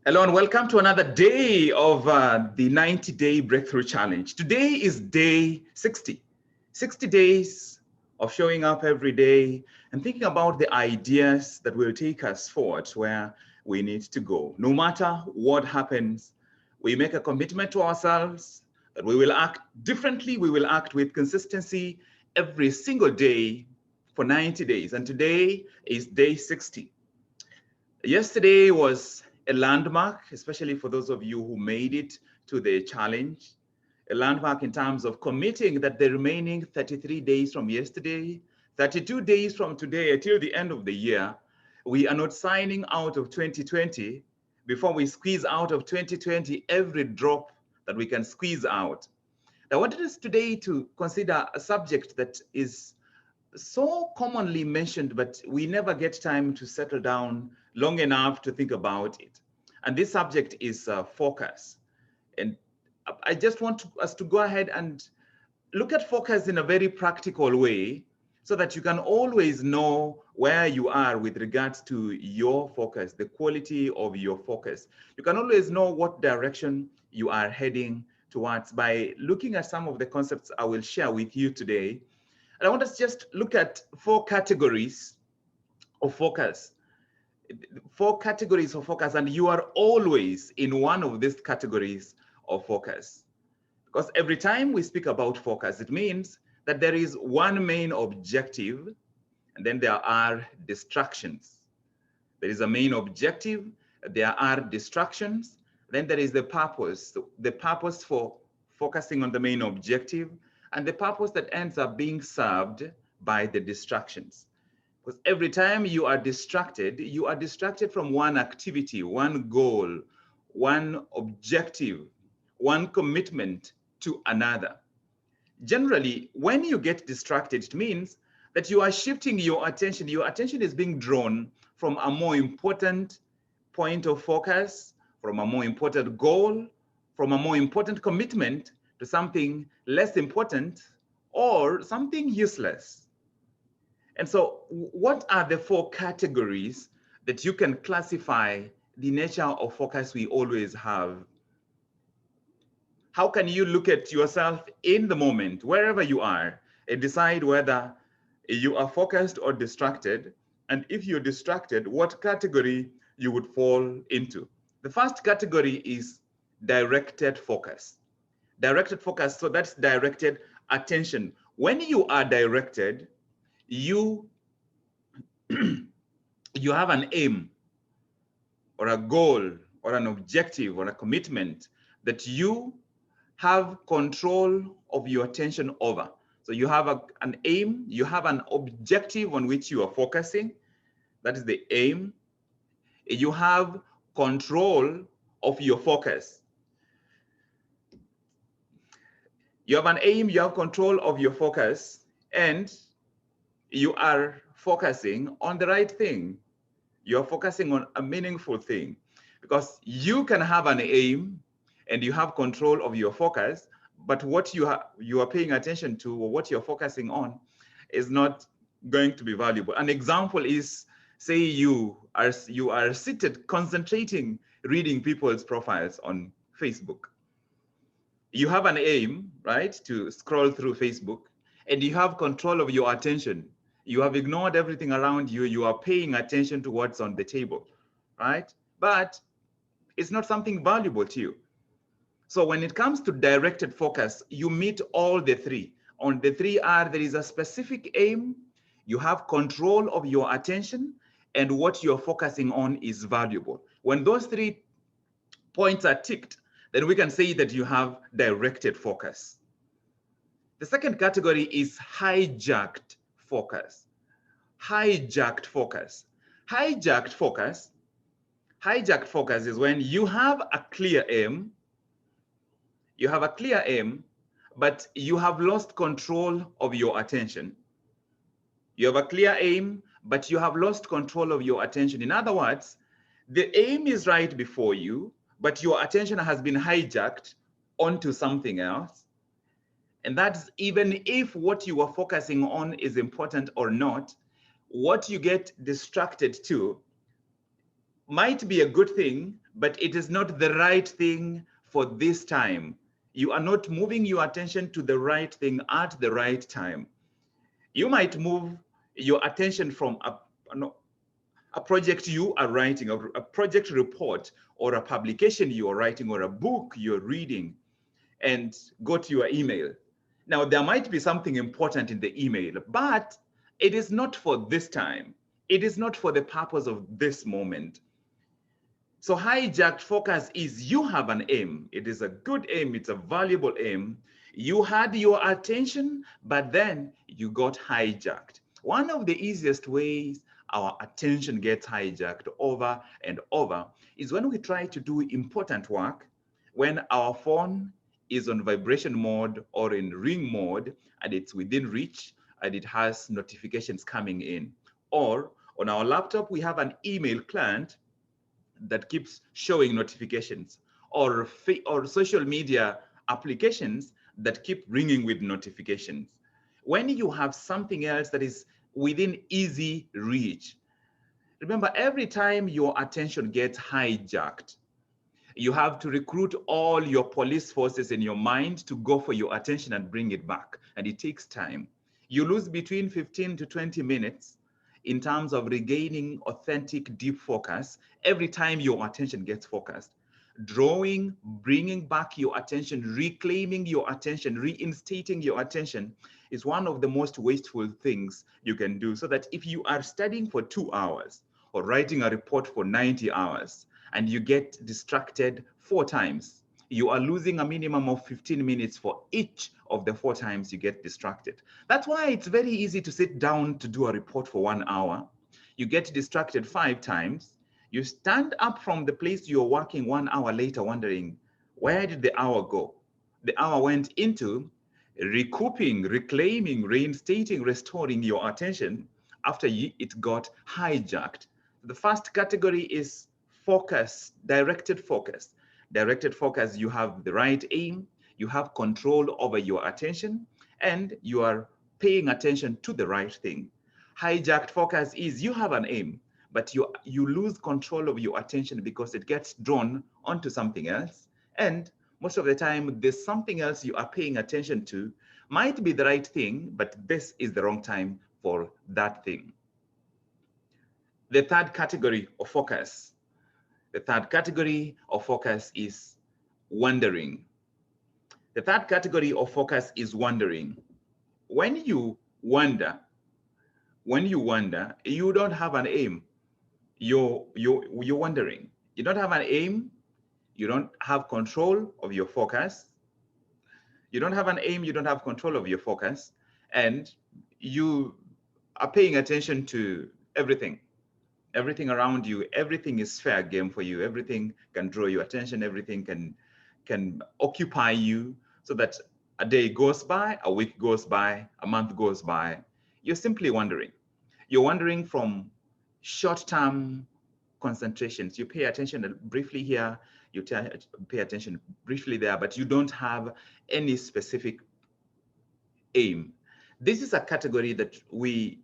Hello and welcome to another day of the 90-day breakthrough challenge. Today is day 60. 60 days of showing up every day and thinking about the ideas that will take us forward where we need to go. No matter what happens, we make a commitment to ourselves that we will act differently. We will act with consistency every single day for 90 days. And today is day 60. Yesterday was a landmark, especially for those of you who made it to the challenge. A landmark in terms of committing that the remaining 33 days from yesterday, 32 days from today until the end of the year, we are not signing out of 2020 before we squeeze out of 2020 every drop that we can squeeze out. I wanted us today to consider a subject that is so commonly mentioned, but we never get time to settle down long enough to think about it. And this subject is focus. And I just want us to go ahead and look at focus in a very practical way so that you can always know where you are with regards to your focus, the quality of your focus. You can always know what direction you are heading towards by looking at some of the concepts I will share with you today. And I want us to just look at four categories of focus. Four categories of focus, and you are always in one of these categories of focus. Because every time we speak about focus, it means that there is one main objective, and then there are distractions. There is a main objective, there are distractions, then there is the purpose for focusing on the main objective, and the purpose that ends up being served by the distractions. Because every time you are distracted from one activity, one goal, one objective, one commitment to another. Generally, when you get distracted, it means that you are shifting your attention. Your attention is being drawn from a more important point of focus, from a more important goal, from a more important commitment to something less important or something useless. And so what are the four categories that you can classify the nature of focus we always have? How can you look at yourself in the moment, wherever you are, and decide whether you are focused or distracted? And if you're distracted, what category you would fall into? The first category is directed focus. Directed focus, so that's directed attention. When you are directed, you have an aim or a goal or an objective or a commitment that you have control of your attention over. So you have an aim, you have an objective on which you are focusing. That is the aim. You have control of your focus. You have an aim, you have control of your focus, and you are focusing on the right thing. You're focusing on a meaningful thing, because you can have an aim and you have control of your focus, but what you are paying attention to or what you're focusing on is not going to be valuable. An example is, say you are seated concentrating reading people's profiles on Facebook. You have an aim, right, to scroll through Facebook, and you have control of your attention. You have ignored everything around you. You are paying attention to what's on the table, right? But it's not something valuable to you. So when it comes to directed focus, you meet all the three. On the three are, there is a specific aim, you have control of your attention, and what you're focusing on is valuable. When those 3 points are ticked, then we can say that you have directed focus. The second category is hijacked focus. Hijacked focus. Hijacked focus is when you have a clear aim, but you have lost control of your attention. You have a clear aim, but you have lost control of your attention. In other words, the aim is right before you, but your attention has been hijacked onto something else. And that's even if what you are focusing on is important or not, what you get distracted to might be a good thing, but it is not the right thing for this time. You are not moving your attention to the right thing at the right time. You might move your attention from a project you are writing, or a project report, or a publication you are writing, or a book you're reading, and go to your email. Now, there might be something important in the email, but it is not for this time. It is not for the purpose of this moment. So hijacked focus is you have an aim. It is a good aim. It's a valuable aim. You had your attention, but then you got hijacked. One of the easiest ways our attention gets hijacked over and over is when we try to do important work, when our phone is on vibration mode or in ring mode, and it's within reach, and it has notifications coming in. Or on our laptop, we have an email client that keeps showing notifications, or social media applications that keep ringing with notifications. When you have something else that is within easy reach, remember, every time your attention gets hijacked, you have to recruit all your police forces in your mind to go for your attention and bring it back. And it takes time. You lose between 15 to 20 minutes in terms of regaining authentic deep focus every time your attention gets focused. Drawing, bringing back your attention, reclaiming your attention, reinstating your attention is one of the most wasteful things you can do. So that if you are studying for 2 hours or writing a report for 90 hours, and you get distracted 4 times, you are losing a minimum of 15 minutes for each of the 4 times you get distracted. That's why it's very easy to sit down to do a report for 1 hour. You get distracted 5 times. You stand up from the place you're working 1 hour later wondering, where did the hour go? The hour went into recouping, reclaiming, reinstating, restoring your attention after it got hijacked. The first category is focus, directed focus. Directed focus, you have the right aim, you have control over your attention, and you are paying attention to the right thing. Hijacked focus is you have an aim, but you lose control of your attention because it gets drawn onto something else. And most of the time, there's something else you are paying attention to might be the right thing, but this is the wrong time for that thing. The third category of focus. The third category of focus is wandering. The third category of focus is wandering. When you wander, you don't have an aim. You're wandering. You don't have an aim. You don't have control of your focus. You don't have an aim. You don't have control of your focus. And you are paying attention to everything. Everything around you, everything is fair game for you. Everything can draw your attention. Everything can occupy you, so that a day goes by, a week goes by, a month goes by. You're simply wandering. You're wandering from short-term concentrations. You pay attention briefly here, you pay attention briefly there, but you don't have any specific aim. This is a category that we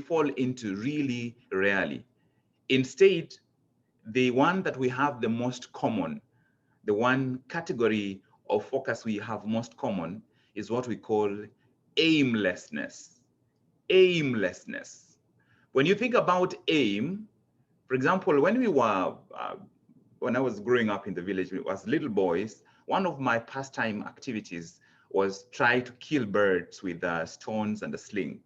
fall into really rarely. Instead, the one that we have the most common, the one category of focus we have most common is what we call aimlessness. Aimlessness. When you think about aim, for example, when I was growing up in the village, as little boys, one of my pastime activities was try to kill birds with stones and a sling.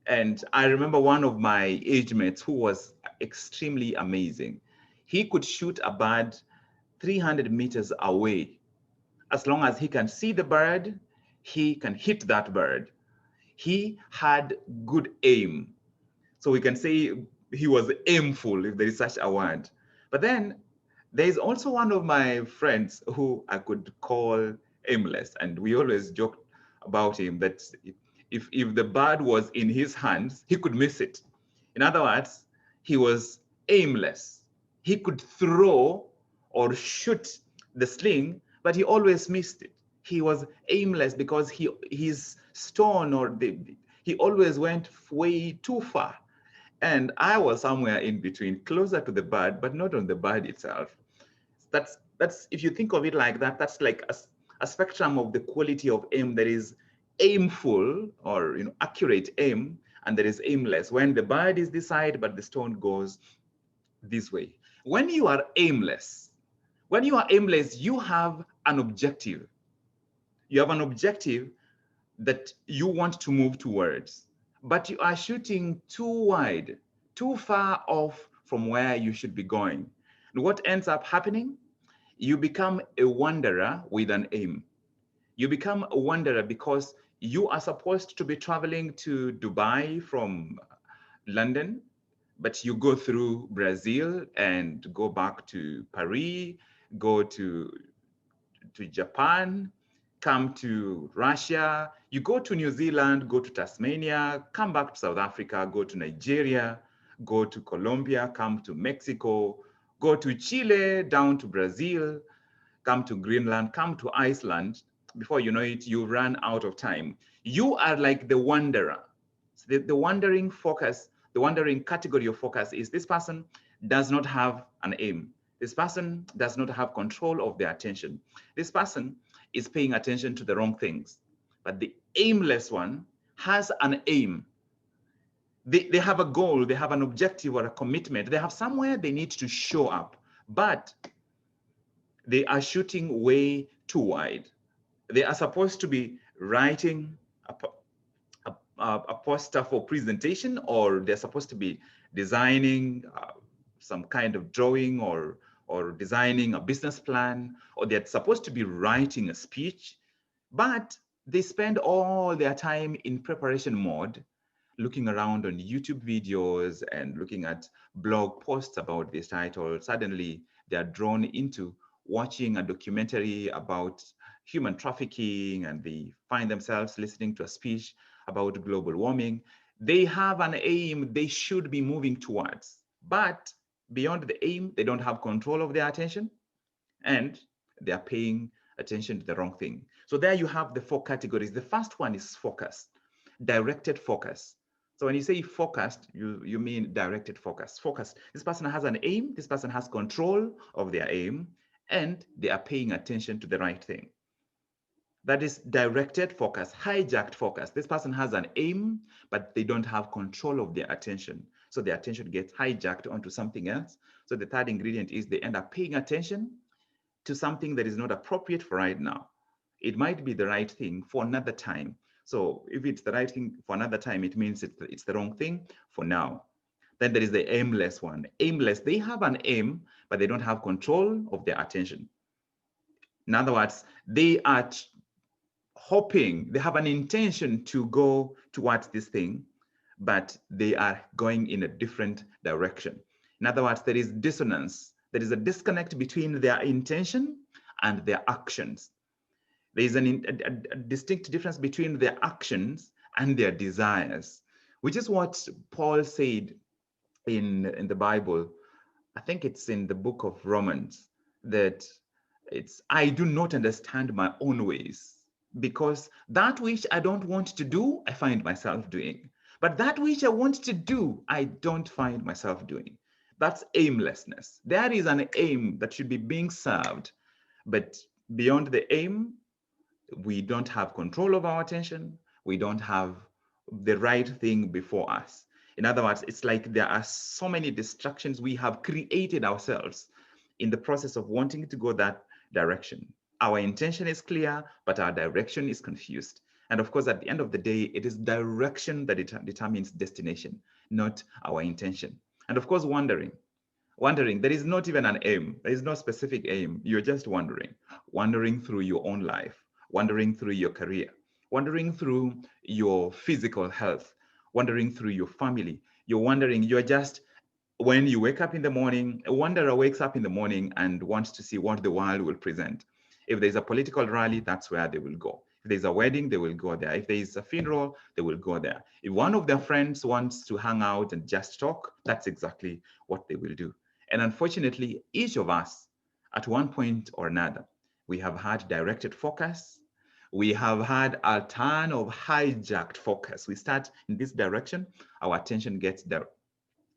And I remember one of my age mates who was extremely amazing. He could shoot a bird 300 meters away. As long as he can see the bird, he can hit that bird. He had good aim. So we can say he was aimful, if there is such a word. But then there's also one of my friends who I could call aimless. And we always joked about him that if the bird was in his hands, he could miss it. In other words, he was aimless. He could throw or shoot the sling, but he always missed it. He was aimless because his stone he always went way too far. And I was somewhere in between, closer to the bird, but not on the bird itself. That's if you think of it like that, that's like a spectrum of the quality of aim. There is aimful, or accurate aim, and there is aimless. When the bird is this side, but the stone goes this way. When you are aimless, you have an objective. You have an objective that you want to move towards, but you are shooting too wide, too far off from where you should be going. And what ends up happening? You become a wanderer with an aim. You become a wanderer because you are supposed to be traveling to Dubai from London, but you go through Brazil and go back to Paris, go to Japan, come to Russia, you go to New Zealand, go to Tasmania, come back to South Africa, go to Nigeria, go to Colombia, come to Mexico, go to Chile, down to Brazil, come to Greenland, come to Iceland. Before you know it, you run out of time. You are like the wanderer. So the wandering focus, the wandering category of focus is this person does not have an aim. This person does not have control of their attention. This person is paying attention to the wrong things. But the aimless one has an aim. They have a goal, they have an objective or a commitment. They have somewhere they need to show up, but they are shooting way too wide. They are supposed to be writing a poster for presentation, or they're supposed to be designing some kind of drawing, or designing a business plan, or they're supposed to be writing a speech, but they spend all their time in preparation mode, looking around on YouTube videos and looking at blog posts about this title. Suddenly they are drawn into watching a documentary about human trafficking, and they find themselves listening to a speech about global warming. They have an aim they should be moving towards, but beyond the aim, they don't have control of their attention, and they are paying attention to the wrong thing. So there you have the four categories. The first one is focus, directed focus. So when you say focused, you mean directed focus. Focus. This person has an aim, this person has control of their aim, and they are paying attention to the right thing. That is directed focus, hijacked focus. This person has an aim, but they don't have control of their attention. So their attention gets hijacked onto something else. So the third ingredient is they end up paying attention to something that is not appropriate for right now. It might be the right thing for another time. So if it's the right thing for another time, it means it's the wrong thing for now. Then there is the aimless one. Aimless, they have an aim, but they don't have control of their attention. In other words, they are hoping, they have an intention to go towards this thing, but they are going in a different direction. In other words, there is dissonance. There is a disconnect between their intention and their actions. There is a distinct difference between their actions and their desires, which is what Paul said in the Bible. I think it's in the book of Romans, that I do not understand my own ways, because that which I don't want to do, I find myself doing. But that which I want to do, I don't find myself doing. That's aimlessness. There is an aim that should be being served, but beyond the aim, we don't have control of our attention. We don't have the right thing before us. In other words, it's like there are so many distractions we have created ourselves in the process of wanting to go that direction. Our intention is clear, but our direction is confused. And of course, at the end of the day, it is direction that determines destination, not our intention. And of course, wandering, there is not even an aim. There is no specific aim. You're just wandering through your own life, wandering through your career, wandering through your physical health, wandering through your family. You're just, when you wake up in the morning, a wanderer wakes up in the morning and wants to see what the world will present. If there's a political rally, that's where they will go. If there's a wedding, they will go there. If there's a funeral, they will go there. If one of their friends wants to hang out and just talk, that's exactly what they will do. And unfortunately, each of us, at one point or another, we have had directed focus. We have had a ton of hijacked focus. We start in this direction, our attention gets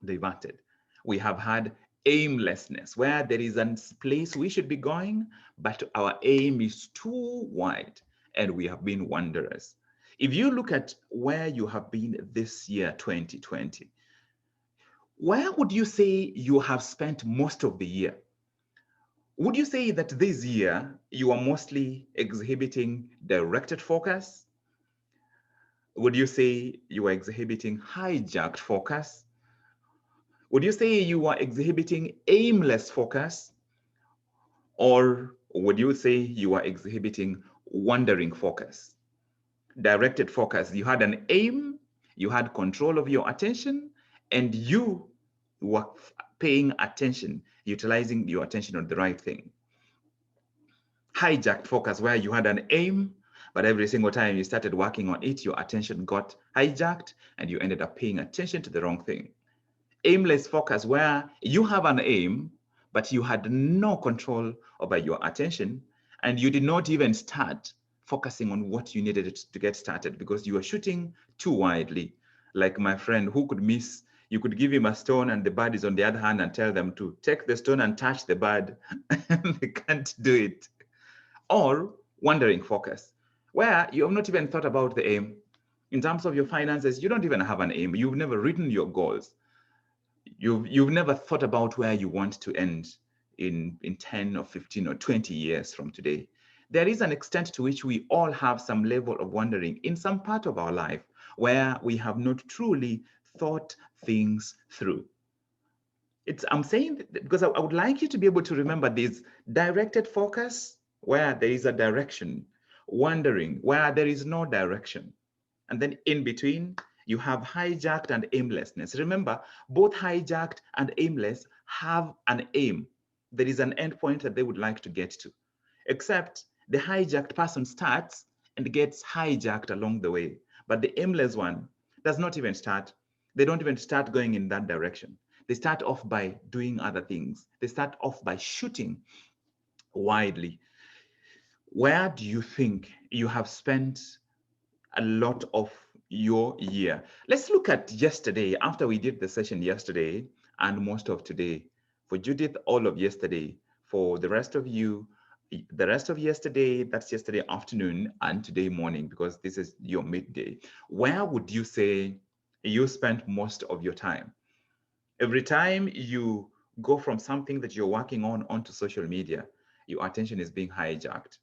diverted. We have had aimlessness, where there is a place we should be going, but our aim is too wide and we have been wanderers. If you look at where you have been this year, 2020, where would you say you have spent most of the year? Would you say that this year you are mostly exhibiting directed focus? Would you say you are exhibiting hijacked focus? Would you say you are exhibiting aimless focus? Or would you say you are exhibiting wandering focus? Directed focus, you had an aim, you had control of your attention, and you were paying attention, utilizing your attention on the right thing. Hijacked focus, where you had an aim, but every single time you started working on it, your attention got hijacked and you ended up paying attention to the wrong thing. Aimless focus, where you have an aim, but you had no control over your attention and you did not even start focusing on what you needed to get started because you were shooting too widely. Like my friend who could miss, you could give him a stone and the bird is on the other hand and tell them to take the stone and touch the bird and they can't do it. Or wandering focus, where you have not even thought about the aim. In terms of your finances, you don't even have an aim. You've never written your goals. You've never thought about where you want to end in 10 or 15 or 20 years from today. There is an extent to which we all have some level of wandering in some part of our life where we have not truly thought things through. I'm saying that because I would like you to be able to remember this: directed focus, where there is a direction; wandering, where there is no direction. And then in between, you have hijacked and aimlessness. Remember, both hijacked and aimless have an aim. There is an endpoint that they would like to get to, except the hijacked person starts and gets hijacked along the way. But the aimless one does not even start. They don't even start going in that direction. They start off by doing other things. They start off by shooting widely. Where do you think you have spent a lot of your year? Let's look at yesterday, after we did the session yesterday and most of today. For Judith, all of yesterday. For the rest of you, the rest of yesterday, that's yesterday afternoon and today morning, because this is your midday. Where would you say you spent most of your time? Every time you go from something that you're working on onto social media, your attention is being hijacked.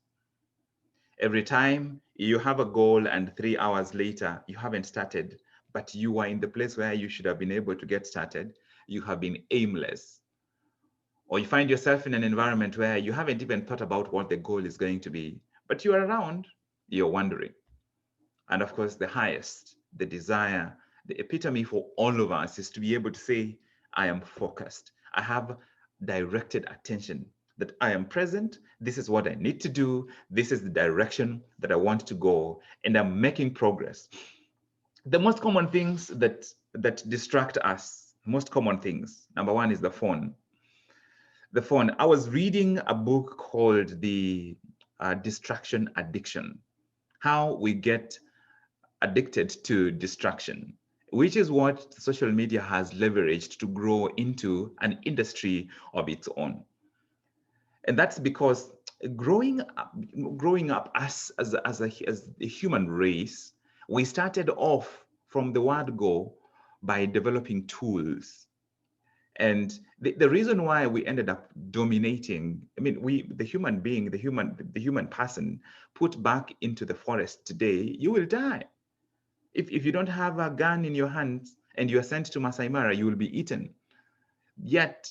Every time you have a goal and 3 hours later, you haven't started, but you are in the place where you should have been able to get started, you have been aimless. Or you find yourself in an environment where you haven't even thought about what the goal is going to be, but you are around, you're wondering. And of course, the highest, the desire, the epitome for all of us is to be able to say, I am focused. I have directed attention, that I am present. This is what I need to do. This is the direction that I want to go, and I'm making progress. The most common things that distract us, most common things, number one is the phone. The phone. I was reading a book called The Distraction Addiction, how we get addicted to distraction, which is what social media has leveraged to grow into an industry of its own. And that's because growing up as a human race, we started off from the word go by developing tools. And the reason why we ended up dominating, I mean, the human being, the human person put back into the forest today, you will die. If you don't have a gun in your hands and you are sent to Masai Mara, you will be eaten. Yet,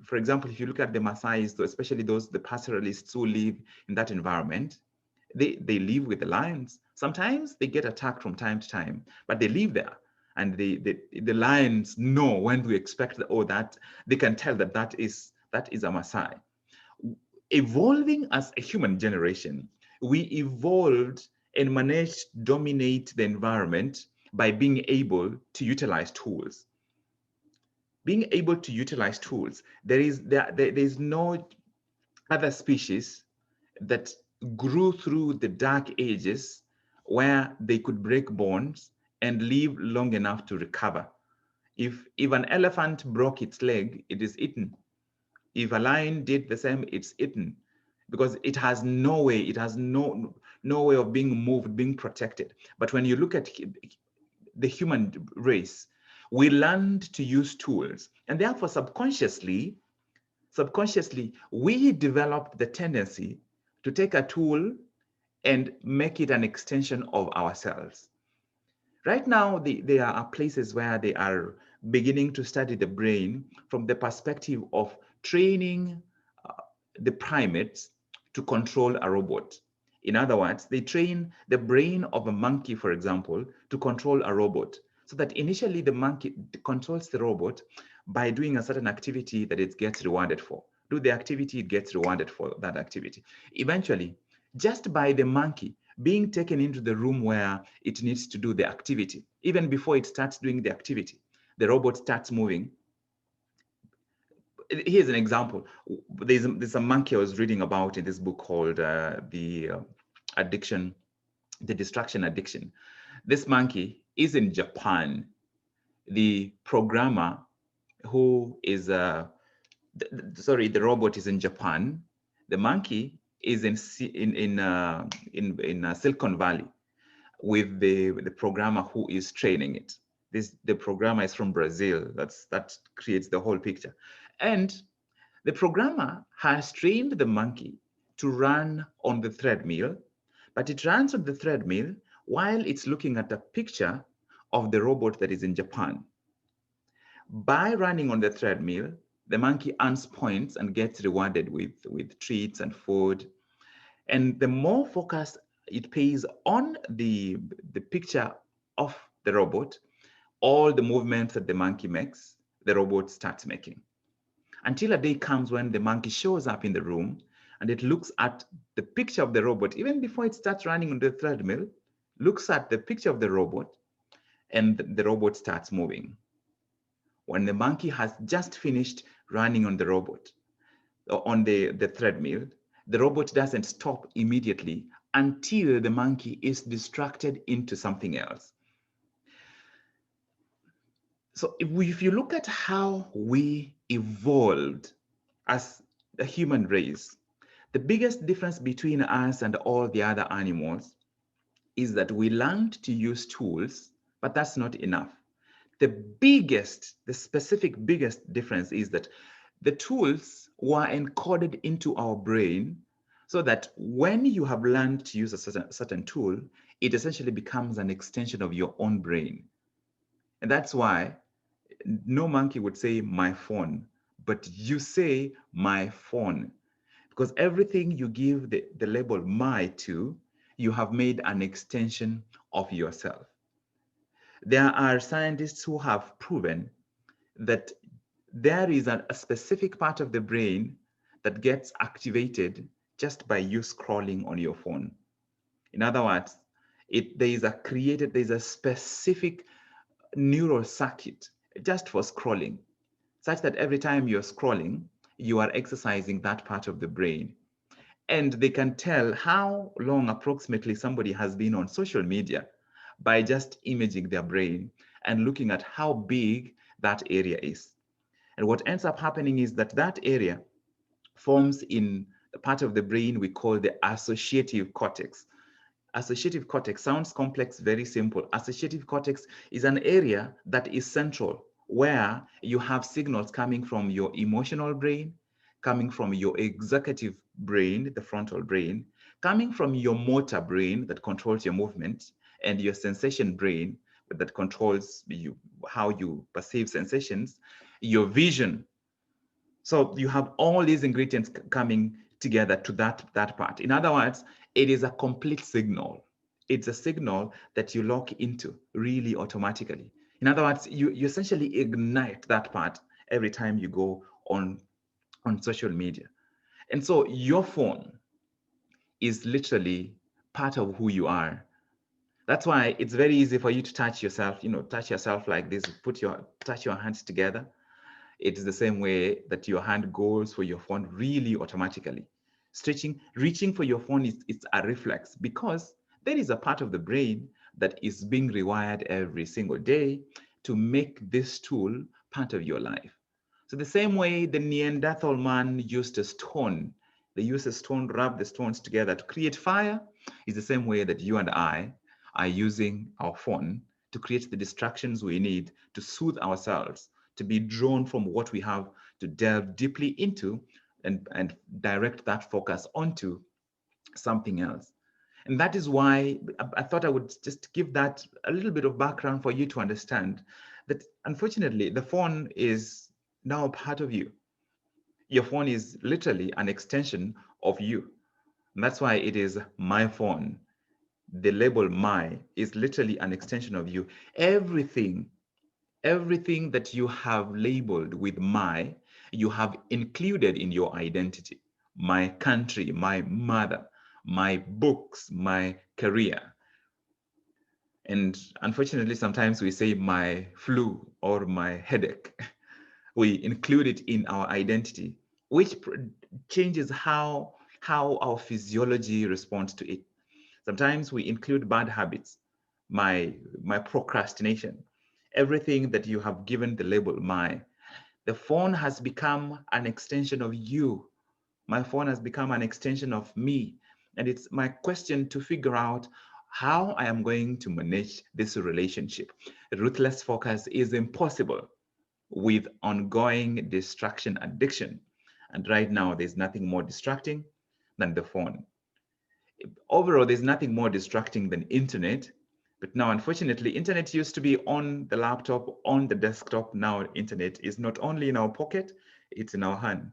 for example, if you look at the Maasais, especially the pastoralists who live in that environment, they live with the lions. Sometimes they get attacked from time to time, but they live there. And the lions know when to expect that they can tell that is a Maasai. Evolving as a human generation, we evolved and managed to dominate the environment by being able to utilize tools. Being able to utilize tools. There is no other species that grew through the dark ages where they could break bonds and live long enough to recover If an elephant broke its leg, it is eaten. If a lion did the same, it's eaten, because it has no way, it has no way of being moved, being protected. But when you look at the human race, we learned to use tools, and therefore subconsciously, we developed the tendency to take a tool and make it an extension of ourselves. Right now, there are places where they are beginning to study the brain from the perspective of training uh, the primates to control a robot. In other words, they train the brain of a monkey, for example, to control a robot. So that initially the monkey controls the robot by doing a certain activity that it gets rewarded for. Do the activity, it gets rewarded for that activity. Eventually, just by the monkey being taken into the room where it needs to do the activity, even before it starts doing the activity, the robot starts moving. Here's an example. There's a monkey I was reading about in this book called the addiction, the distraction addiction. This monkey is in Japan. The programmer who is the robot is in Japan. The monkey is in Silicon Valley with the programmer who is training it. The programmer is from Brazil. That creates the whole picture. And the programmer has trained the monkey to run on the treadmill, but it runs on the treadmill while it's looking at a picture of the robot that is in Japan. By running on the treadmill, the monkey earns points and gets rewarded with treats and food. And the more focus it pays on the picture of the robot, all the movements that the monkey makes, the robot starts making. Until a day comes when the monkey shows up in the room and it looks at the picture of the robot, even before it starts running on the treadmill, looks at the picture of the robot, and the robot starts moving. When the monkey has just finished running on the robot, on the treadmill, the robot doesn't stop immediately until the monkey is distracted into something else. So if you look at how we evolved as a human race, the biggest difference between us and all the other animals is that we learned to use tools, but that's not enough. The specific biggest difference is that the tools were encoded into our brain so that when you have learned to use a certain tool, it essentially becomes an extension of your own brain. And that's why no monkey would say my phone, but you say my phone, because everything you give the label my to, you have made an extension of yourself. There are scientists who have proven that there is a specific part of the brain that gets activated just by you scrolling on your phone. In other words, there's a specific neural circuit just for scrolling, such that every time you're scrolling, you are exercising that part of the brain. And they can tell how long approximately somebody has been on social media by just imaging their brain and looking at how big that area is. And what ends up happening is that that area forms in the part of the brain we call the associative cortex. Associative cortex sounds complex, very simple. Associative cortex is an area that is central, where you have signals coming from your emotional brain, coming from your executive brain, the frontal brain, coming from your motor brain that controls your movement, and your sensation brain that controls how you perceive sensations, your vision. So you have all these ingredients coming together to that part. In other words, it is a complete signal. It's a signal that you lock into really automatically. In other words, you essentially ignite that part every time you go on social media. And so your phone is literally part of who you are. That's why it's very easy for you to touch yourself, touch yourself like this, touch your hands together. It is the same way that your hand goes for your phone really automatically. Reaching for your phone it's a reflex, because there is a part of the brain that is being rewired every single day to make this tool part of your life. So the same way the Neanderthal man used a stone, they used a stone, rub the stones together to create fire, is the same way that you and I are using our phone to create the distractions we need to soothe ourselves, to be drawn from what we have to delve deeply into and direct that focus onto something else. And that is why I thought I would just give that a little bit of background for you to understand that unfortunately, the phone is now part of you. Your phone is literally an extension of you. And that's why it is my phone. The label my is literally an extension of you. Everything that you have labeled with my, you have included in your identity. My country, my mother, my books, my career. And unfortunately, sometimes we say my flu or my headache. We include it in our identity, which changes how our physiology responds to it. Sometimes we include bad habits, my procrastination, everything that you have given the label my. The phone has become an extension of you. My phone has become an extension of me. And it's my question to figure out how I am going to manage this relationship. Ruthless focus is impossible with ongoing distraction addiction. And right now, there's nothing more distracting than the phone. Overall, there's nothing more distracting than internet. But now, unfortunately, internet used to be on the laptop, on the desktop. Now, internet is not only in our pocket, it's in our hand,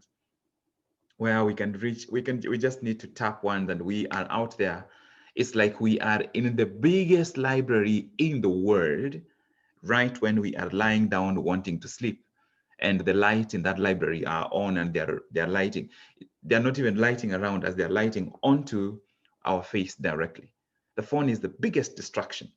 where we can reach, we just need to tap once and we are out there. It's like we are in the biggest library in the world, right when we are lying down wanting to sleep. And the lights in that library are on and they're lighting. They're not even lighting around us, they're lighting onto our face directly. The phone is the biggest distraction.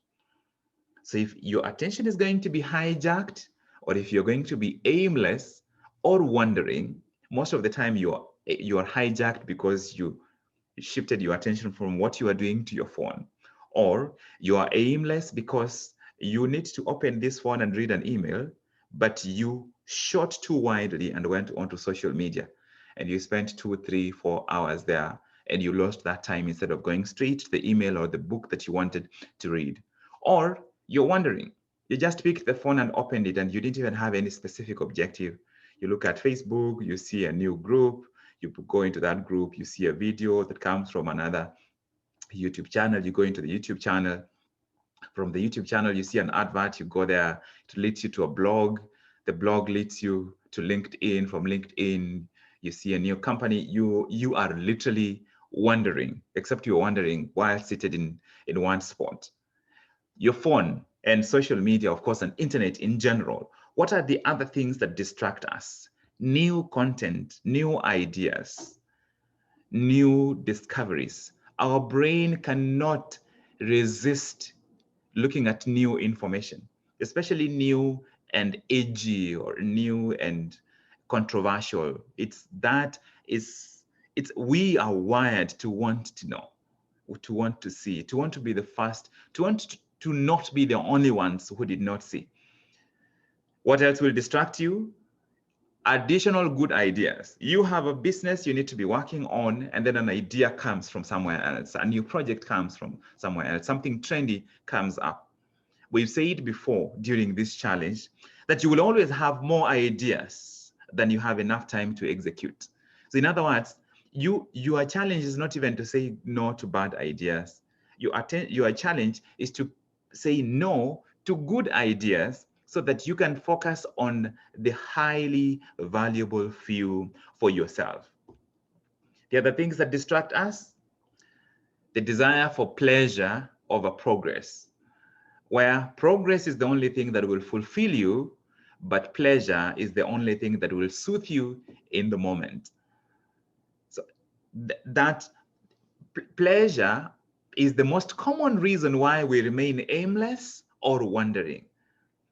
So if your attention is going to be hijacked, or if you're going to be aimless or wandering, most of the time you're hijacked because you shifted your attention from what you are doing to your phone, or you are aimless because you need to open this phone and read an email, but you shot too widely and went onto social media and you spent 2, 3, 4 hours there and you lost that time instead of going straight to the email or the book that you wanted to read. Or you're wondering, you just picked the phone and opened it and you didn't even have any specific objective. You look at Facebook, you see a new group, you go into that group, you see a video that comes from another YouTube channel, you go into the YouTube channel. From the YouTube channel, you see an advert, you go there, it leads you to a blog. The blog leads you to LinkedIn. From LinkedIn, you see a new company. You are literally wondering, except you're wondering while seated in one spot. Your phone and social media, of course, and internet in general. What are the other things that distract us? New content, new ideas, new discoveries. Our brain cannot resist looking at new information, especially new and edgy or new and controversial. It's we are wired to want to know, to want to see, to want to be the first, to want to not be the only ones who did not see. What else will distract you? Additional good ideas. You have a business you need to be working on, and then an idea comes from somewhere else. A new project comes from somewhere else. Something trendy comes up. We've said before during this challenge that you will always have more ideas than you have enough time to execute. So in other words, your challenge is not even to say no to bad ideas. Your challenge is to say no to good ideas so that you can focus on the highly valuable few for yourself. The other things that distract us, the desire for pleasure over progress, where progress is the only thing that will fulfill you, but pleasure is the only thing that will soothe you in the moment. So that pleasure is the most common reason why we remain aimless or wandering.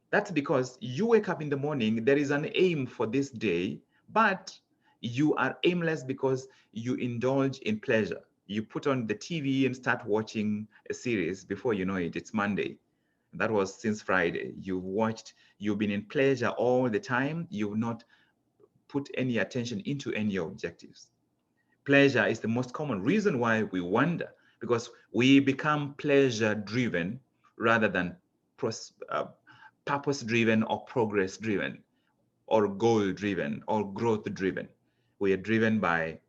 That's because you wake up in the morning, there is an aim for this day, but you are aimless because you indulge in pleasure. You put on the TV and start watching a series. Before you know it, it's Monday. That was since Friday. You've been in pleasure all the time. You've not put any attention into any objectives. Pleasure is the most common reason why we wonder, because we become pleasure driven rather than purpose driven or progress driven or goal driven or growth driven. We are driven by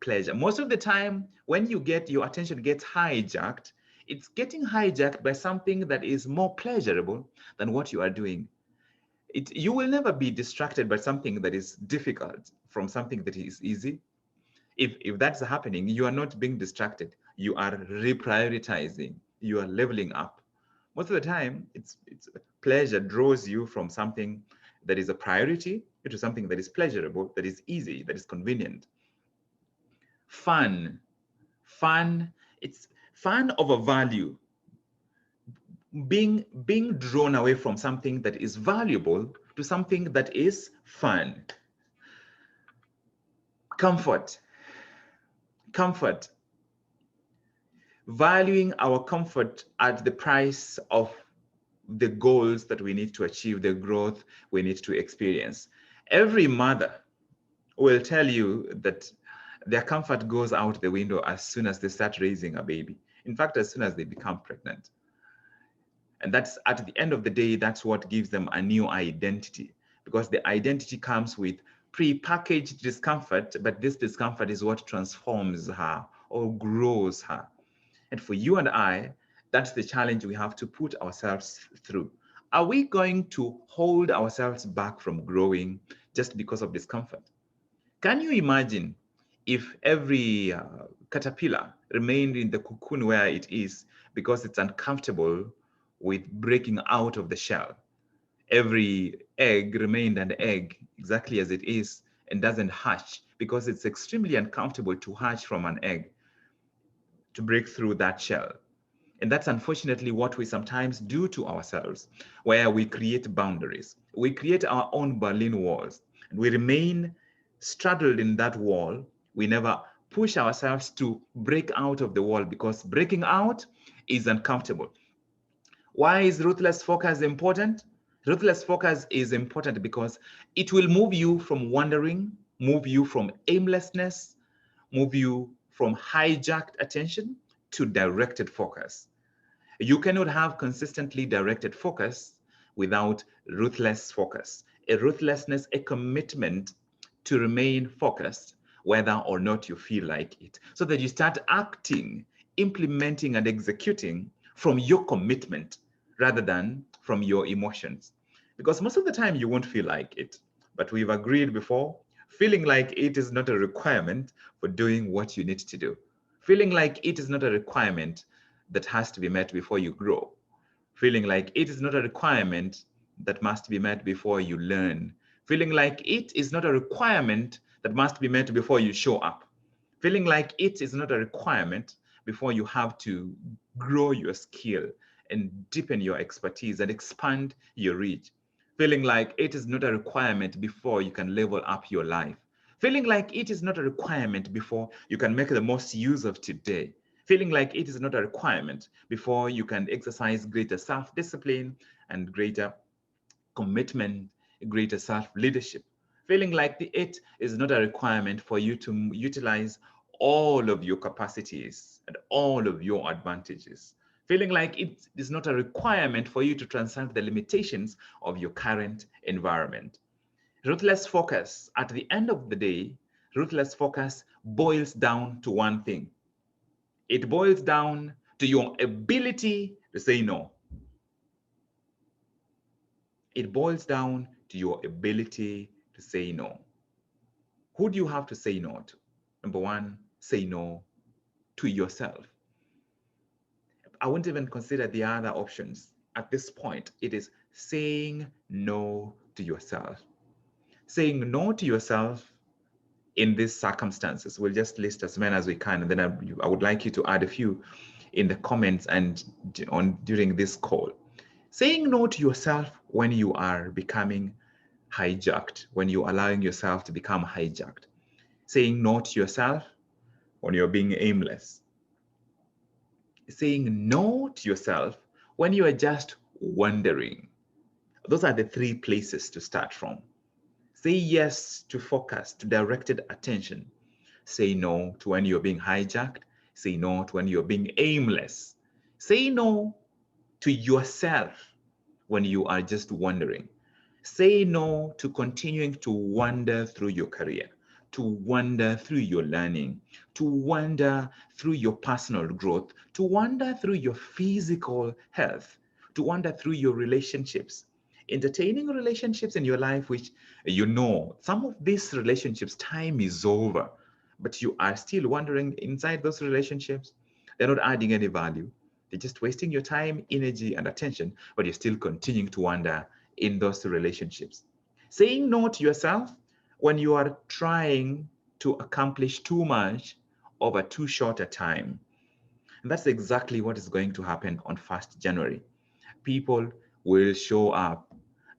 pleasure. Most of the time, when your attention gets hijacked, it's getting hijacked by something that is more pleasurable than what you are doing. You will never be distracted by something that is difficult from something that is easy. If that's happening, you are not being distracted. You are reprioritizing. You are leveling up. Most of the time, it's pleasure draws you from something that is a priority to something that is pleasurable, that is easy, that is convenient. Fun, it's fun over value. Being drawn away from something that is valuable to something that is fun. Comfort, valuing our comfort at the price of the goals that we need to achieve, the growth we need to experience. Every mother will tell you that their comfort goes out the window as soon as they start raising a baby. In fact, as soon as they become pregnant. And that's, at the end of the day, that's what gives them a new identity, because the identity comes with pre-packaged discomfort, but this discomfort is what transforms her or grows her. And for you and I, that's the challenge we have to put ourselves through. Are we going to hold ourselves back from growing just because of discomfort? Can you imagine if every caterpillar remained in the cocoon where it is because it's uncomfortable with breaking out of the shell? Every egg remained an egg exactly as it is and doesn't hatch because it's extremely uncomfortable to hatch from an egg, to break through that shell. And that's unfortunately what we sometimes do to ourselves, where we create boundaries. We create our own Berlin walls, and we remain straddled in that wall. We never push ourselves to break out of the wall because breaking out is uncomfortable. Why is ruthless focus important? Ruthless focus is important because it will move you from wandering, move you from aimlessness, move you from hijacked attention to directed focus. You cannot have consistently directed focus without ruthless focus. A ruthlessness, a commitment to remain focused, whether or not you feel like it, so that you start acting, implementing, and executing from your commitment rather than from your emotions. Because most of the time you won't feel like it, but we've agreed before, feeling like it is not a requirement for doing what you need to do. Feeling like it is not a requirement that has to be met before you grow. Feeling like it is not a requirement that must be met before you learn. Feeling like it is not a requirement that must be met before you show up. Feeling like it is not a requirement before you have to grow your skill and deepen your expertise and expand your reach. Feeling like it is not a requirement before you can level up your life. Feeling like it is not a requirement before you can make the most use of today. Feeling like it is not a requirement before you can exercise greater self-discipline and greater commitment, greater self-leadership. Feeling like it is not a requirement for you to utilize all of your capacities and all of your advantages. Feeling like it is not a requirement for you to transcend the limitations of your current environment. Ruthless focus, at the end of the day, ruthless focus boils down to one thing. It boils down to your ability to say no. It boils down to your ability to say no. Who do you have to say no to? Number one, say no to yourself. I wouldn't even consider the other options. At this point, it is saying no to yourself. Saying no to yourself in these circumstances. We'll just list as many as we can, and then I would like you to add a few in the comments and during this call. Saying no to yourself when you are becoming hijacked, when you're allowing yourself to become hijacked. Saying no to yourself when you're being aimless. Saying no to yourself when you are just wondering. Those are the three places to start from. Say yes to focus, to directed attention. Say no to when you're being hijacked. Say no to when you're being aimless. Say no to yourself when you are just wondering. Say no to continuing to wander through your career, to wander through your learning, to wander through your personal growth, to wander through your physical health, to wander through your relationships. Entertaining relationships in your life, which some of these relationships, time is over, but you are still wondering inside those relationships. They're not adding any value. They're just wasting your time, energy, and attention, but you're still continuing to wander in those relationships. Saying no to yourself when you are trying to accomplish too much over too short a time. And that's exactly what is going to happen on 1st January. People will show up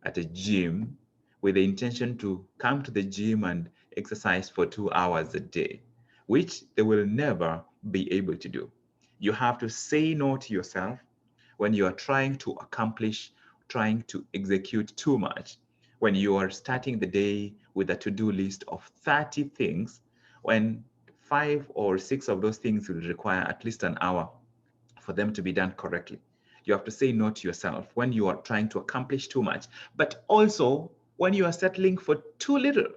at a gym with the intention to come to the gym and exercise for 2 hours a day, which they will never be able to do. You have to say no to yourself when you are trying to accomplish, trying to execute too much, when you are starting the day with a to-do list of 30 things, when 5 or 6 of those things will require at least an hour for them to be done correctly. You have to say no to yourself when you are trying to accomplish too much, but also when you are settling for too little.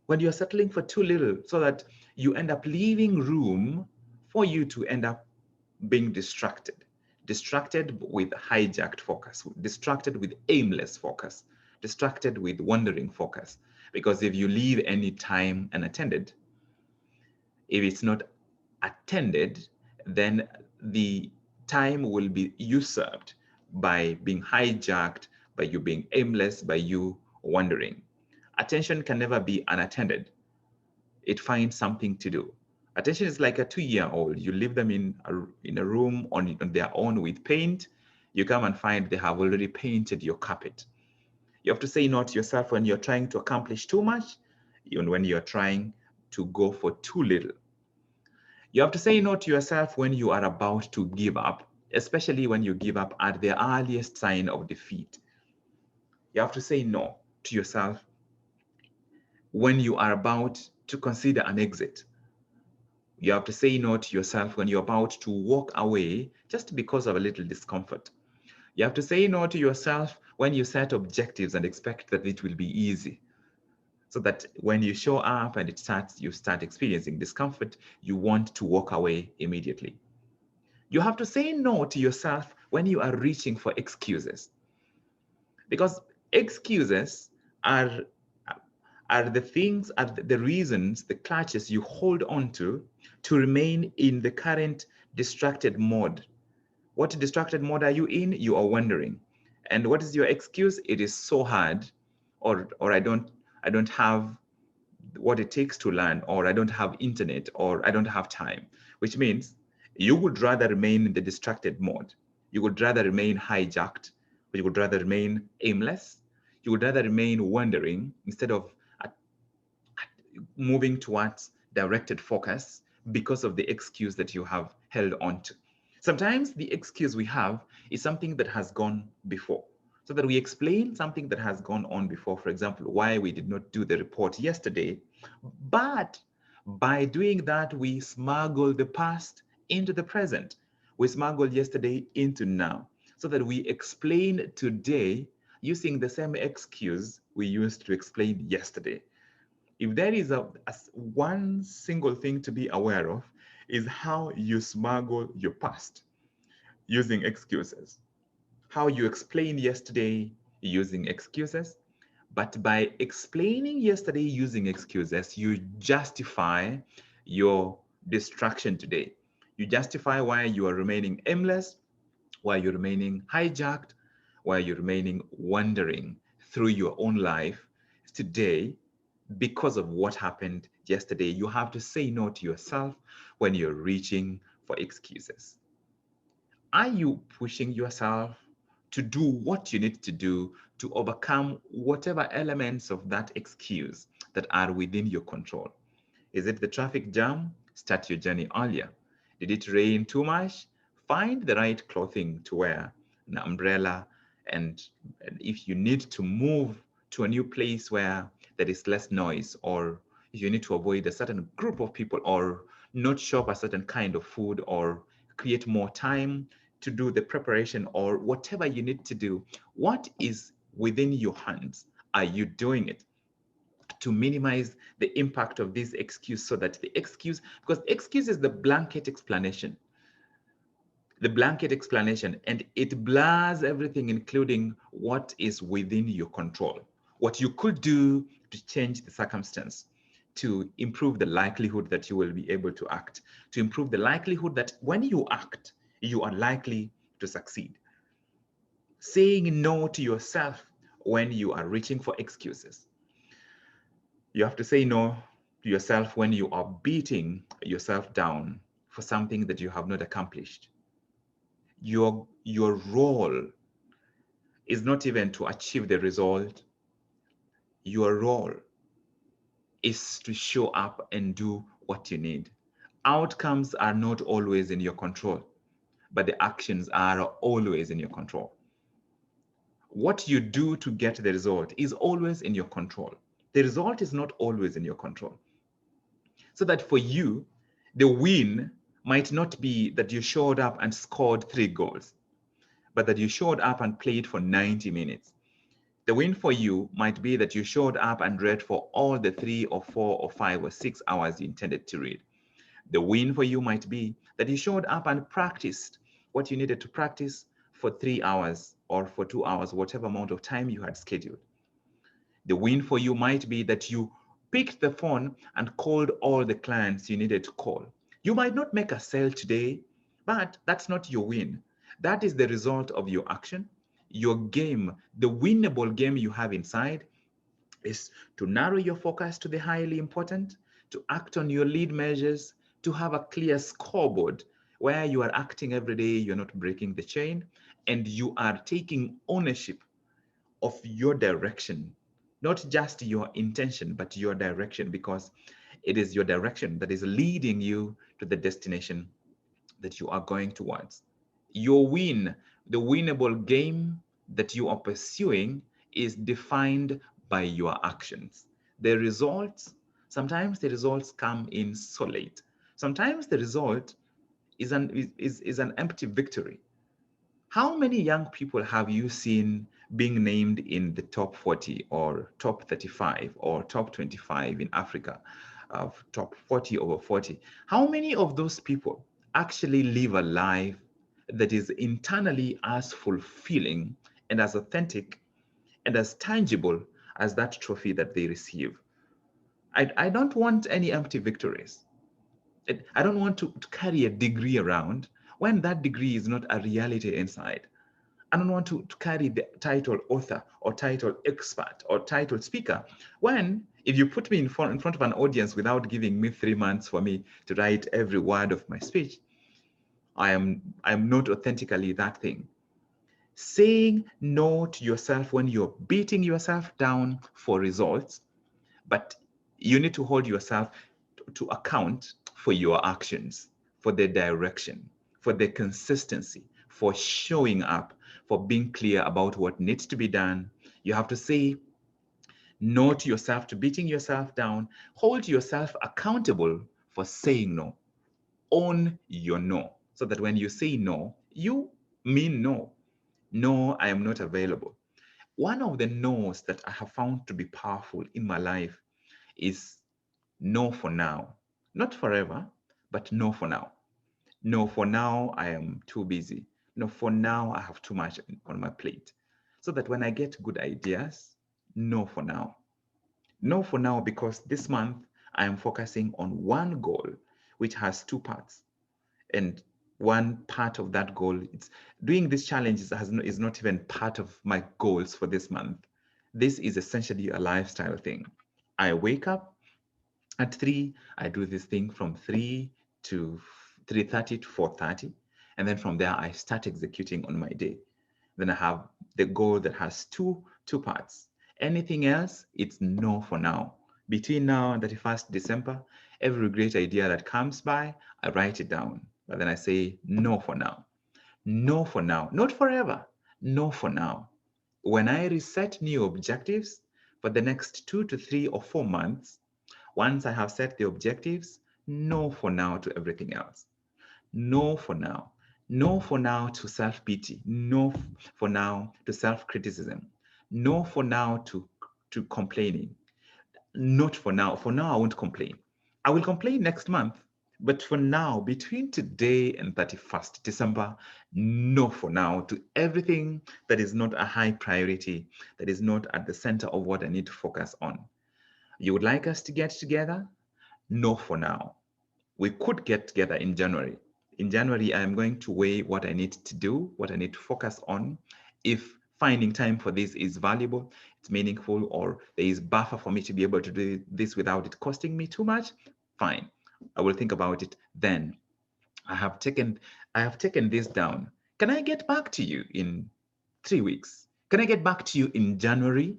When you're settling for too little, so that you end up leaving room for you to end up being distracted with hijacked focus, distracted with aimless focus, distracted with wandering focus. Because if you leave any time unattended, if it's not attended, then the time will be usurped by being hijacked, by you being aimless, by you wandering. Attention can never be unattended. It finds something to do. Attention is like a 2-year-old. You leave them in a room on their own with paint. You come and find they have already painted your carpet. You have to say no to yourself when you're trying to accomplish too much, even when you're trying to go for too little. You have to say no to yourself when you are about to give up, especially when you give up at the earliest sign of defeat. You have to say no to yourself when you are about to consider an exit. You have to say no to yourself when you're about to walk away just because of a little discomfort. You have to say no to yourself when you set objectives and expect that it will be easy. So that when you show up and you start experiencing discomfort, you want to walk away immediately. You have to say no to yourself when you are reaching for excuses. Because excuses are the reasons, the clutches you hold on to remain in the current distracted mode. What distracted mode are you in? You are wondering. And what is your excuse? It is so hard, or I don't have what it takes to learn, or I don't have internet, or I don't have time, which means you would rather remain in the distracted mode. You would rather remain hijacked, or you would rather remain aimless. You would rather remain wandering instead of moving towards directed focus because of the excuse that you have held on to. Sometimes the excuse we have is something that has gone before. So that we explain something that has gone on before, for example, why we did not do the report yesterday. But by doing that, we smuggle the past into the present. We smuggle yesterday into now, so that we explain today using the same excuse we used to explain yesterday. If there is one single thing to be aware of, is how you smuggle your past using excuses. How you explained yesterday using excuses, but by explaining yesterday using excuses, you justify your distraction today. You justify why you are remaining aimless, why you're remaining hijacked, why you're remaining wandering through your own life today because of what happened yesterday. You have to say no to yourself when you're reaching for excuses. Are you pushing yourself to do what you need to do to overcome whatever elements of that excuse that are within your control? Is it the traffic jam? Start your journey earlier. Did it rain too much? Find the right clothing to wear an umbrella, and if you need to move to a new place where there is less noise, or if you need to avoid a certain group of people, or not shop a certain kind of food, or create more time to do the preparation, or whatever you need to do, what is within your hands? Are you doing it to minimize the impact of this excuse, so that the excuse, because excuse is the blanket explanation, and it blurs everything, including what is within your control, what you could do to change the circumstance, to improve the likelihood that you will be able to act, to improve the likelihood that when you act, you are likely to succeed. Saying no to yourself when you are reaching for excuses. You have to say no to yourself when you are beating yourself down for something that you have not accomplished. Your role is not even to achieve the result. Your role is to show up and do what you need. Outcomes are not always in your control, but the actions are always in your control. What you do to get the result is always in your control. The result is not always in your control. So that for you, the win might not be that you showed up and scored 3 goals, but that you showed up and played for 90 minutes. The win for you might be that you showed up and read for all the 3 or 4 or 5 or 6 hours you intended to read. The win for you might be that you showed up and practiced what you needed to practice for 3 hours or for 2 hours, whatever amount of time you had scheduled. The win for you might be that you picked the phone and called all the clients you needed to call. You might not make a sale today, but that's not your win. That is the result of your action. Your game, the winnable game you have inside, is to narrow your focus to the highly important, to act on your lead measures, to have a clear scoreboard where you are acting every day, you're not breaking the chain, and you are taking ownership of your direction, not just your intention, but your direction, because it is your direction that is leading you to the destination that you are going towards. Your win, the winnable game that you are pursuing, is defined by your actions. The results, sometimes the results come in solid. Sometimes the result is an empty victory. How many young people have you seen being named in the top 40 or top 35 or top 25 in Africa, of top 40 over 40? How many of those people actually live a life that is internally as fulfilling and as authentic and as tangible as that trophy that they receive? I don't want any empty victories. I don't want to carry a degree around when that degree is not a reality inside. I don't want to carry the title author or title expert or title speaker when, if you put me in front of an audience without giving me 3 months for me to write every word of my speech, I'm not authentically that thing. Saying no to yourself when you're beating yourself down for results, but you need to hold yourself to account for your actions, for the direction, for the consistency, for showing up, for being clear about what needs to be done. You have to say no to yourself, to beating yourself down. Hold yourself accountable for saying no. Own your no, so that when you say no, you mean no. No, I am not available. One of the no's that I have found to be powerful in my life is no for now. Not forever, but no for now. No, for now, I am too busy. No, for now, I have too much on my plate. So that when I get good ideas, no for now. No for now, because this month I am focusing on one goal, which has 2 parts. And one part of that goal, it's doing this challenge is not even part of my goals for this month. This is essentially a lifestyle thing. I wake up at 3, I do this thing from 3 to 3:30 to 4:30. And then from there, I start executing on my day. Then I have the goal that has two parts. Anything else, it's no for now. Between now and 31st December, every great idea that comes by, I write it down. But then I say no for now. No for now, not forever. No for now. When I reset new objectives for the next 2 to 3 or 4 months, once I have set the objectives, no for now to everything else. No for now. No for now to self pity. No for now to self criticism. No for now to complaining. Not for now. For now, I won't complain. I will complain next month. But for now, between today and 31st December, no for now to everything that is not a high priority, that is not at the center of what I need to focus on. You would like us to get together? No for now. We could get together in January. In January, I am going to weigh what I need to do, what I need to focus on. If finding time for this is valuable, it's meaningful, or there is buffer for me to be able to do this without it costing me too much, fine. I will think about it then. I have taken this down. Can I get back to you in 3 weeks? Can I get back to you in January?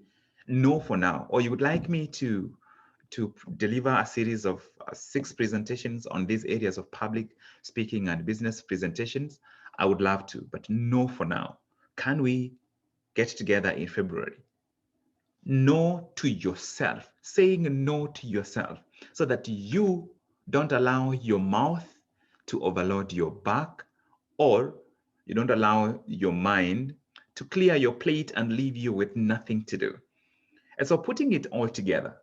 No for now. Or you would like me to deliver a series of 6 presentations on these areas of public speaking and business presentations? I would love to, but no for now. Can we get together in February? No to yourself, saying no to yourself so that you don't allow your mouth to overload your back, or you don't allow your mind to clear your plate and leave you with nothing to do. And so putting it all together,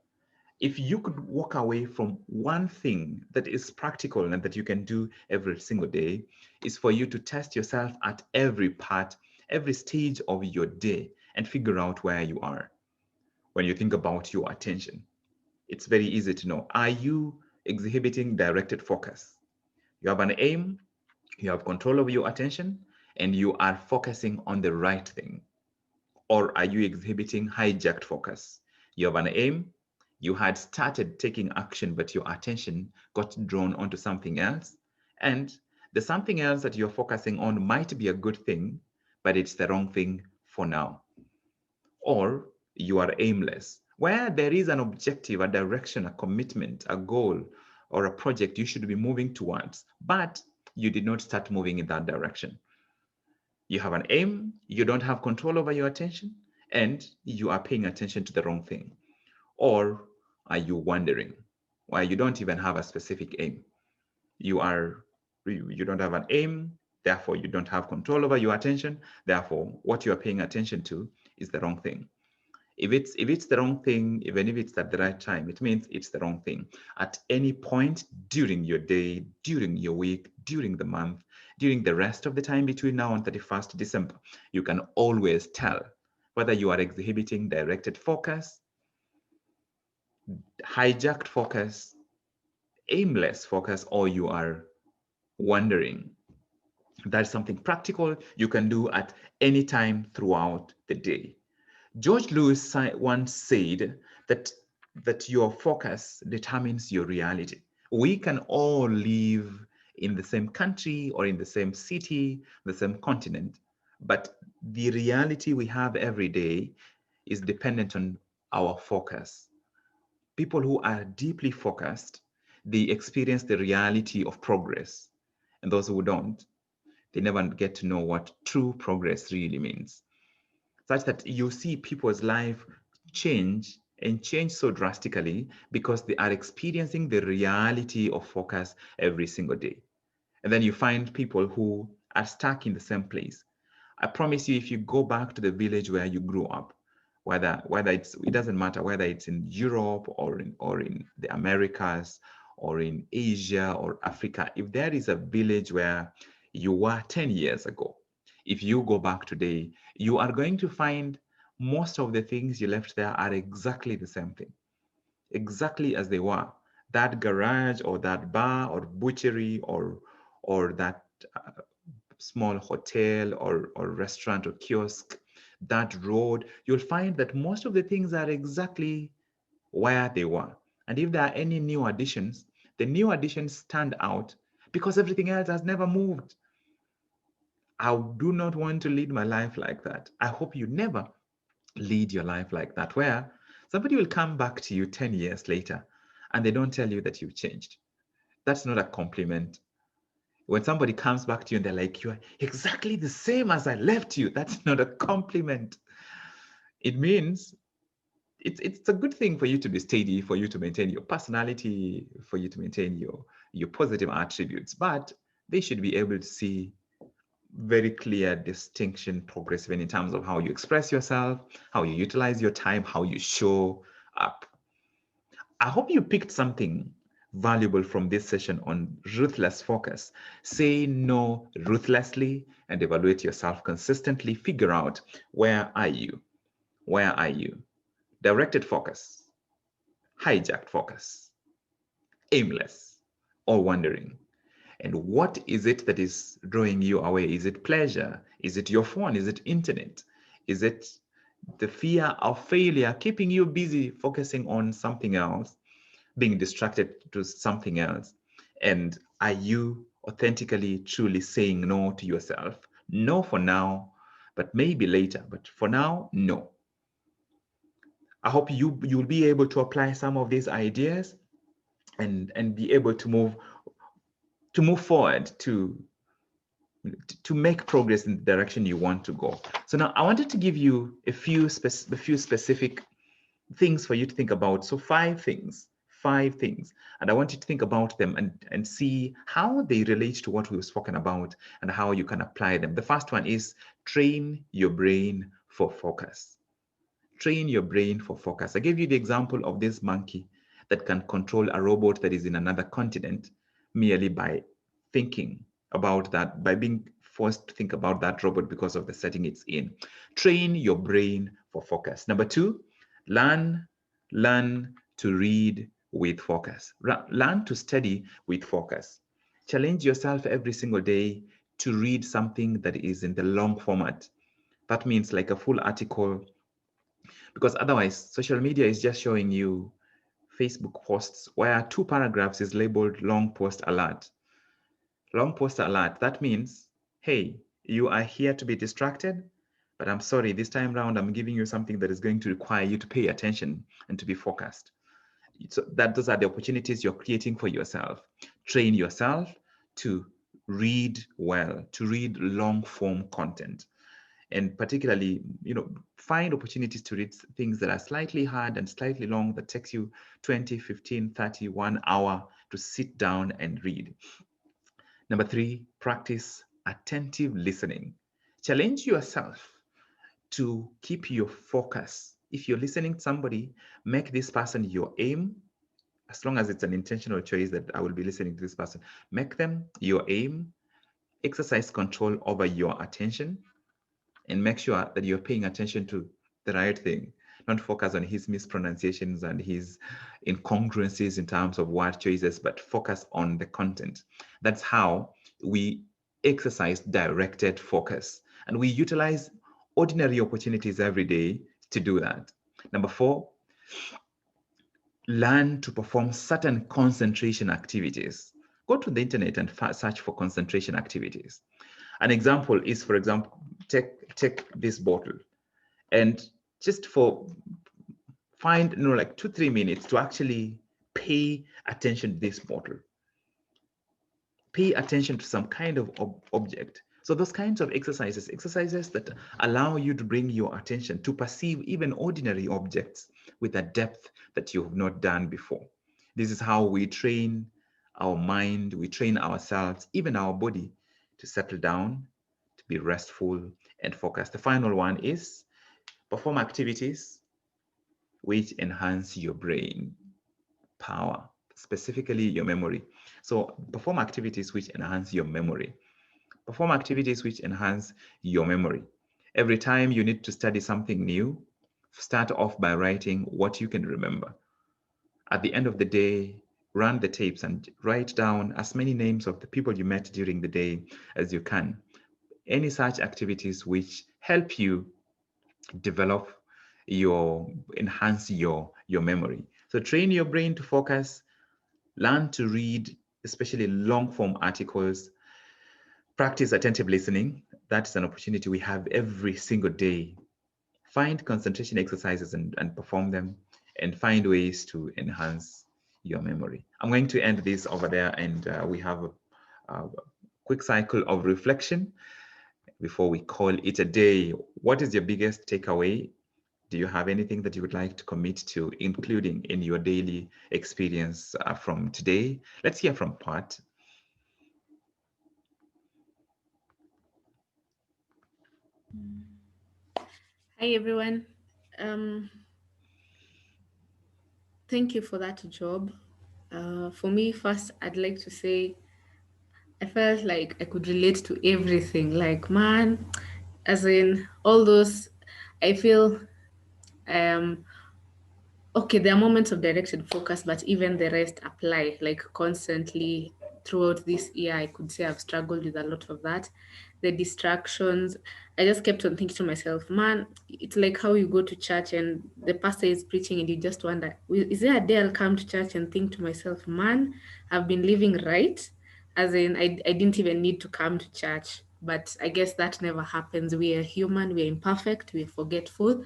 if you could walk away from one thing that is practical and that you can do every single day, is for you to test yourself at every part, every stage of your day, and figure out where you are. When you think about your attention, it's very easy to know. Are you exhibiting directed focus? You have an aim, you have control over your attention, and you are focusing on the right thing. Or are you exhibiting hijacked focus? You have an aim, you had started taking action, but your attention got drawn onto something else. And the something else that you're focusing on might be a good thing, but it's the wrong thing for now. Or you are aimless, where there is an objective, a direction, a commitment, a goal, or a project you should be moving towards, but you did not start moving in that direction. You have an aim, you don't have control over your attention, and you are paying attention to the wrong thing. Or are you wondering why you don't even have a specific aim? You don't have an aim, therefore you don't have control over your attention, therefore what you are paying attention to is the wrong thing. If it's the wrong thing, even if it's at the right time, it means it's the wrong thing. At any point during your day, during your week, during the month, during the rest of the time between now and 31st December, you can always tell whether you are exhibiting directed focus, hijacked focus, aimless focus, or you are wandering. That's something practical you can do at any time throughout the day. George Lewis once said that your focus determines your reality. We can all live in the same country or in the same city, the same continent, but the reality we have every day is dependent on our focus. People who are deeply focused, they experience the reality of progress. And those who don't, they never get to know what true progress really means. Such that you see people's life change and change so drastically because they are experiencing the reality of focus every single day. And then you find people who are stuck in the same place. I promise you, if you go back to the village where you grew up, whether it doesn't matter whether it's in Europe or in the Americas or in Asia or Africa, if there is a village where you were 10 years ago, if you go back today, you are going to find most of the things you left there are exactly the same thing, exactly as they were. That garage or that bar or butchery or that small hotel or restaurant or kiosk, that road, you'll find that most of the things are exactly where they were. And if there are any new additions, the new additions stand out because everything else has never moved. I do not want to lead my life like that. I hope you never lead your life like that, where somebody will come back to you 10 years later and they don't tell you that you've changed. That's not a compliment. When somebody comes back to you and they're like, you're exactly the same as I left you, that's not a compliment. It means it's a good thing for you to be steady, for you to maintain your personality, for you to maintain your positive attributes, but they should be able to see very clear distinction progressive in terms of how you express yourself, how you utilize your time, how you show up. I hope you picked something valuable from this session on ruthless focus. Say no ruthlessly and evaluate yourself consistently. Figure out, where are you? Where are you? Directed focus, hijacked focus, aimless, or wandering. And what is it that is drawing you away? Is it pleasure? Is it your phone? Is it internet? Is it the fear of failure keeping you busy focusing on something else, being distracted to something else? And are you authentically, truly saying no to yourself? No for now, but maybe later. But for now, no. I hope you'll be able to apply some of these ideas and be able to move forward to make progress in the direction you want to go. So now I wanted to give you a few specific things for you to think about. So five things, and I want you to think about them and see how they relate to what we've spoken about and how you can apply them. The first one is train your brain for focus. Train your brain for focus. I gave you the example of this monkey that can control a robot that is in another continent merely by thinking about that, by being forced to think about that robot because of the setting it's in. Train your brain for focus. Number two, learn to read with focus. Learn to study with focus. Challenge yourself every single day to read something that is in the long format. That means like a full article, because otherwise social media is just showing you Facebook posts where two paragraphs is labeled long post alert. Long post alert, that means, hey, you are here to be distracted, but I'm sorry, this time round, I'm giving you something that is going to require you to pay attention and to be focused. So those are the opportunities you're creating for yourself. Train yourself to read well, to read long form content. And particularly, find opportunities to read things that are slightly hard and slightly long, that takes you 20, 15, 30, 1 hour to sit down and read. Number three, practice attentive listening. Challenge yourself to keep your focus. If you're listening to somebody, make this person your aim. As long as it's an intentional choice that I will be listening to this person, make them your aim. Exercise control over your attention and make sure that you're paying attention to the right thing. Don't focus on his mispronunciations and his incongruencies in terms of word choices, but focus on the content. That's how we exercise directed focus. And we utilize ordinary opportunities every day to do that. Number four, learn to perform certain concentration activities. Go to the internet and search for concentration activities. An example is, for example, take this bottle and just find like 2-3 minutes to actually pay attention to this bottle. Pay attention to some kind of object. So those kinds of exercises that allow you to bring your attention to perceive even ordinary objects with a depth that you have not done before. This is how we train our mind, we train ourselves, even our body, to settle down, to be restful and focused. The final one is perform activities which enhance your brain power, specifically your memory. So perform activities which enhance your memory. Perform activities which enhance your memory. Every time you need to study something new, start off by writing what you can remember. At the end of the day, run the tapes and write down as many names of the people you met during the day as you can. Any such activities which help you develop enhance your memory. So train your brain to focus, learn to read, especially long form articles, practice attentive listening. That's an opportunity we have every single day. Find concentration exercises and perform them, and find ways to enhance your memory. I'm going to end this over there, and we have quick cycle of reflection before we call it a day. What is your biggest takeaway? Do you have anything that you would like to commit to including in your daily experience from today? Let's hear from Pat. Hi, everyone. Thank you for that job. For me, first, I'd like to say I felt like I could relate to everything. Like, man, as in all those, I feel um okay, there are moments of directed focus, but even the rest apply like constantly throughout this year. I could say I've struggled with a lot of that. The distractions, I just kept on thinking to myself, man, it's like how you go to church and the pastor is preaching and you just wonder, is there a day I'll come to church and think to myself, man, I've been living right? As in, I didn't even need to come to church. But I guess that never happens. We are human, we're imperfect, we're forgetful,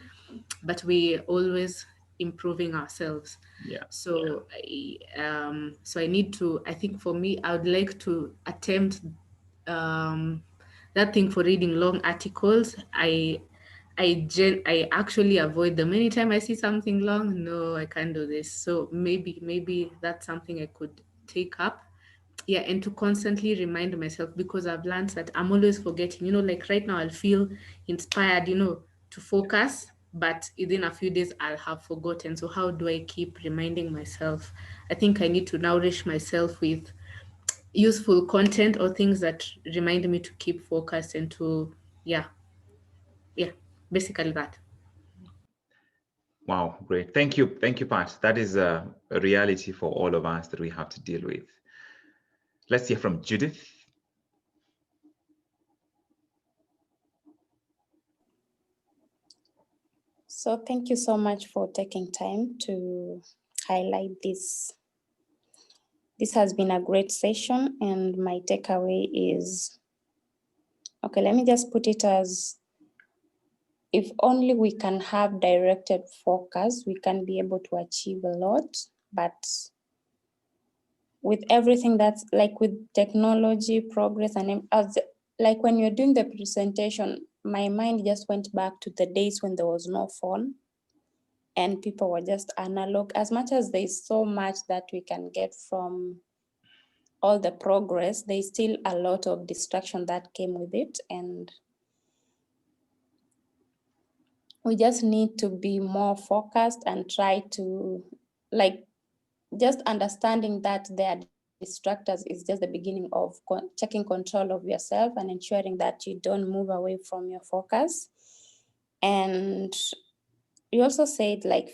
but we always improving ourselves. Yeah. So I need to, I think for me, I would like to attempt um, that thing for reading long articles. I actually avoid them. Anytime I see something long, no, I can't do this. So maybe that's something I could take up. Yeah, and to constantly remind myself, because I've learned that I'm always forgetting. Like right now I'll feel inspired, to focus, but within a few days I'll have forgotten. So how do I keep reminding myself? I think I need to nourish myself with useful content or things that remind me to keep focused and to, yeah, yeah, basically that. Wow, great. Thank you. Thank you, Pat. That is a reality for all of us that we have to deal with. Let's hear from Judith. So thank you so much for taking time to highlight this. This has been a great session, and my takeaway is, okay, let me just put it as, if only we can have directed focus, we can be able to achieve a lot. But with everything that's like with technology progress, and like when you're doing the presentation, my mind just went back to the days when there was no phone and people were just analog. As much as there's so much that we can get from all the progress, there's still a lot of distraction that came with it. And we just need to be more focused and try to, like, just understanding that there are distractors is just the beginning of taking control of yourself and ensuring that you don't move away from your focus. And you also said, like,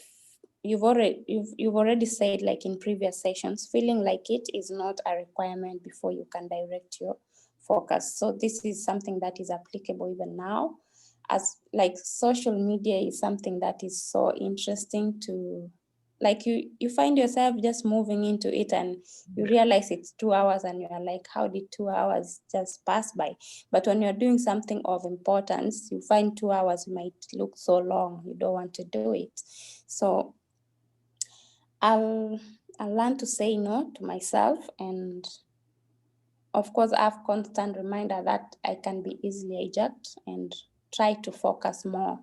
you've already said, like in previous sessions, feeling like it is not a requirement before you can direct your focus. So this is something that is applicable even now, as like social media is something that is so interesting to, like, you find yourself just moving into it and you realize it's 2 hours and you're like, how did 2 hours just pass by? But when you're doing something of importance, you find 2 hours might look so long, you don't want to do it. So I'll learn to say no to myself, and of course I have constant reminder that I can be easily hijacked, and try to focus more.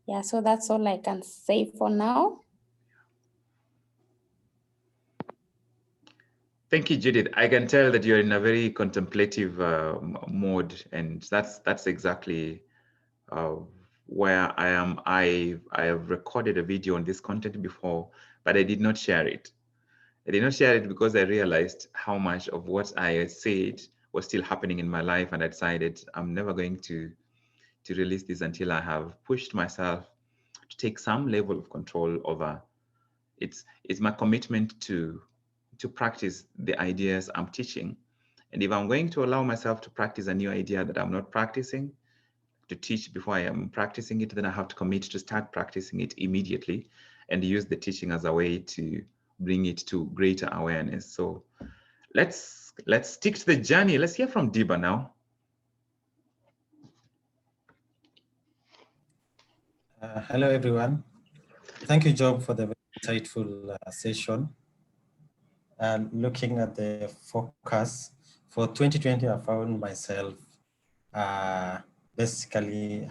Yeah, so that's all I can say for now. Thank you, Judith. I can tell that you're in a very contemplative mode, and that's exactly uh, where I am. I have recorded a video on this content before, but I did not share it. I did not share it because I realized how much of what I said was still happening in my life, and I decided I'm never going to release this until I have pushed myself to take some level of control over. It's my commitment to practice the ideas I'm teaching. And if I'm going to allow myself to practice a new idea that I'm not practicing, to teach before I am practicing it, then I have to commit to start practicing it immediately and use the teaching as a way to bring it to greater awareness. So let's stick to the journey. Let's hear from Diba now. Hello, everyone. Thank you, Job, for the very insightful session. looking at the focus for 2020, I found myself basically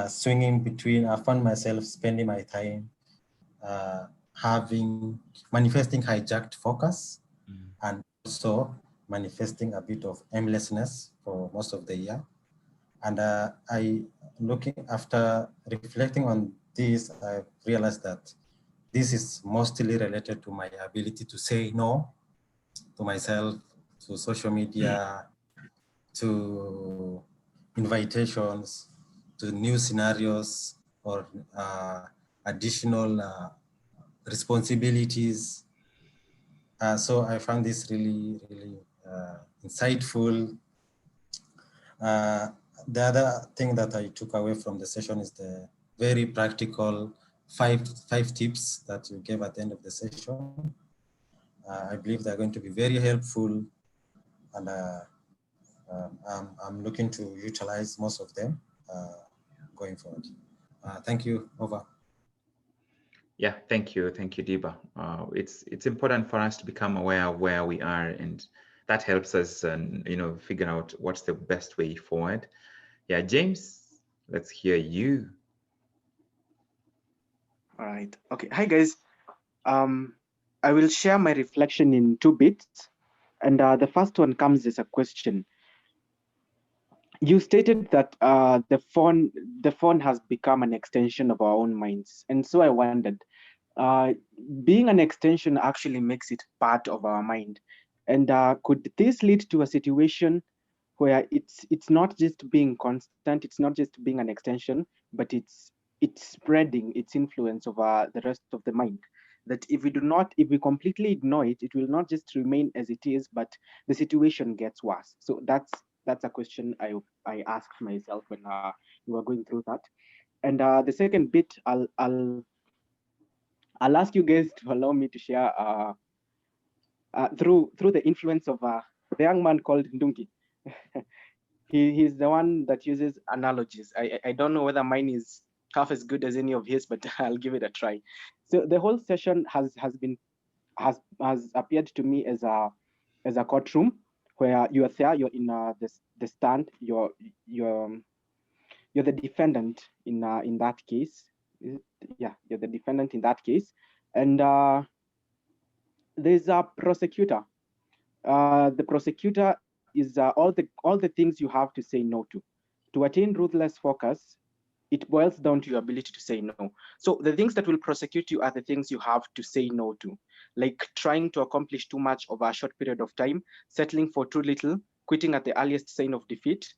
swinging between, I found myself spending my time manifesting hijacked focus and also manifesting a bit of aimlessness for most of the year. And after reflecting on this, I realized that this is mostly related to my ability to say no to myself, to social media, to invitations, to new scenarios or additional responsibilities. So I found this really, really insightful. The other thing that I took away from the session is the very practical five tips that you gave at the end of the session. I believe they're going to be very helpful, and I'm looking to utilize most of them going forward. Thank you. Over. Yeah, thank you, Diba. It's important for us to become aware of where we are, and that helps us, figure out what's the best way forward. Yeah, James, let's hear you. All right. Okay. Hi, guys. I will share my reflection in 2 bits, and the first one comes as a question. You stated that the phone has become an extension of our own minds, and so I wondered, uh, being an extension actually makes it part of our mind, and could this lead to a situation where it's not just being constant, it's not just being an extension, but it's spreading its influence over the rest of the mind? That if we completely ignore it, it will not just remain as it is, but the situation gets worse. So that's a question I asked myself when we were going through that. And the second bit, I'll ask you guys to allow me to share through the influence of the young man called Ndungi. He's the one that uses analogies. I don't know whether mine is half as good as any of his, but I'll give it a try. So the whole session has appeared to me as a courtroom where you are there, you're in the stand, you're the defendant in that case. Yeah, you're the defendant in that case, and there's a prosecutor. The prosecutor is all the things you have to say no to. To attain ruthless focus, it boils down to your ability to say no. So the things that will prosecute you are the things you have to say no to, like trying to accomplish too much over a short period of time, settling for too little, quitting at the earliest sign of defeat,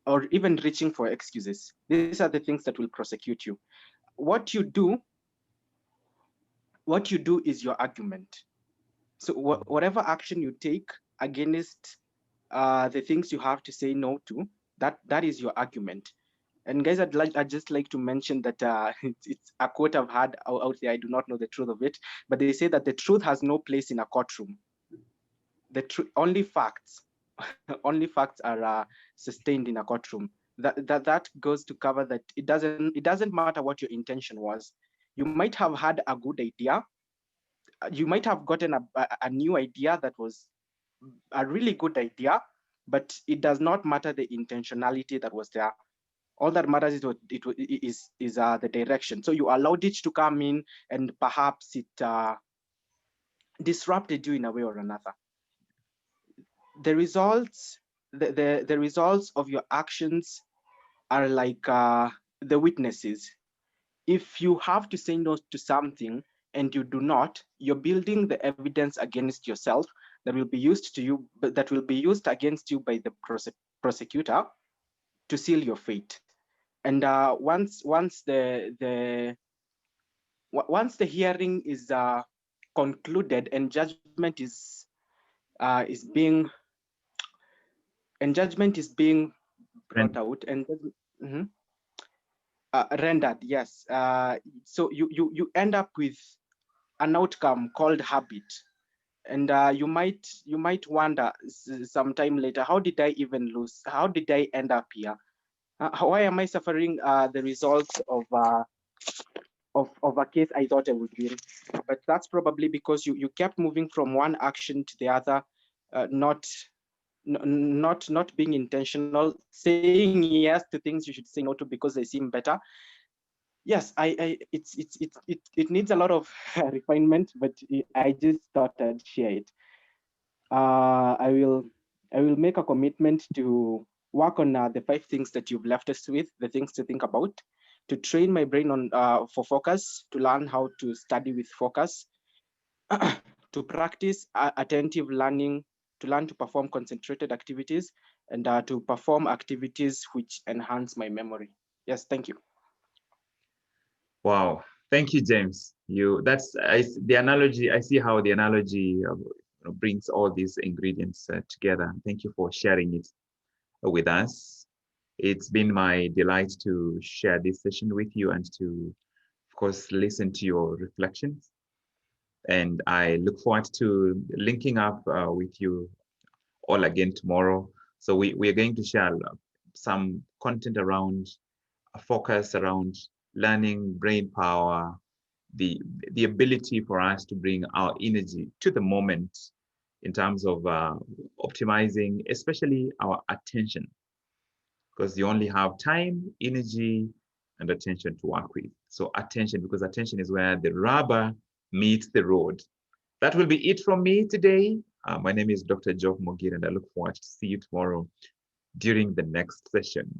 or even reaching for excuses. These are the things that will prosecute you. What you do is your argument. So whatever action you take against the things you have to say no to, that is your argument. And guys, I'd just like to mention that it's a quote I've had out there. I do not know the truth of it, but they say that the truth has no place in a courtroom. Only facts, only facts are sustained in a courtroom. That goes to cover that it doesn't matter what your intention was. You might have had a good idea. You might have gotten a new idea that was a really good idea, but it does not matter the intentionality that was there. All that matters is the direction. So you allowed it to come in, and perhaps it disrupted you in a way or another. The results, the results of your actions are like the witnesses. If you have to say no to something and you do not, you're building the evidence against yourself that will be used to you, but that will be used against you by the prosecutor to seal your fate. And once the hearing is concluded and judgment is being brought out and rendered, yes. So you end up with an outcome called habit, and you might wonder sometime later, how did I even lose? How did I end up here? Why am I suffering the results of of a case I thought I would win. But that's probably because you kept moving from one action to the other, not being intentional, saying yes to things you should say no to because they seem better. Yes, it needs a lot of refinement, but I just thought I'd share it. I will make a commitment to work on the 5 things that you've left us with, the things to think about, to train my brain on for focus, to learn how to study with focus, to practice attentive learning, to learn to perform concentrated activities, and to perform activities which enhance my memory. Yes, thank you. Wow. Thank you, James. The analogy. I see how the analogy brings all these ingredients together. Thank you for sharing it with us. It's been my delight to share this session with you and to, of course, listen to your reflections. And I look forward to linking up with you all again tomorrow. So we are going to share some content around a focus around learning, brain power, the ability for us to bring our energy to the moment in terms of optimizing, especially our attention, because you only have time, energy, and attention to work with. So attention, because attention is where the rubber meets the road. That will be it from me today. My name is Dr. Job Mogire, and I look forward to see you tomorrow during the next session.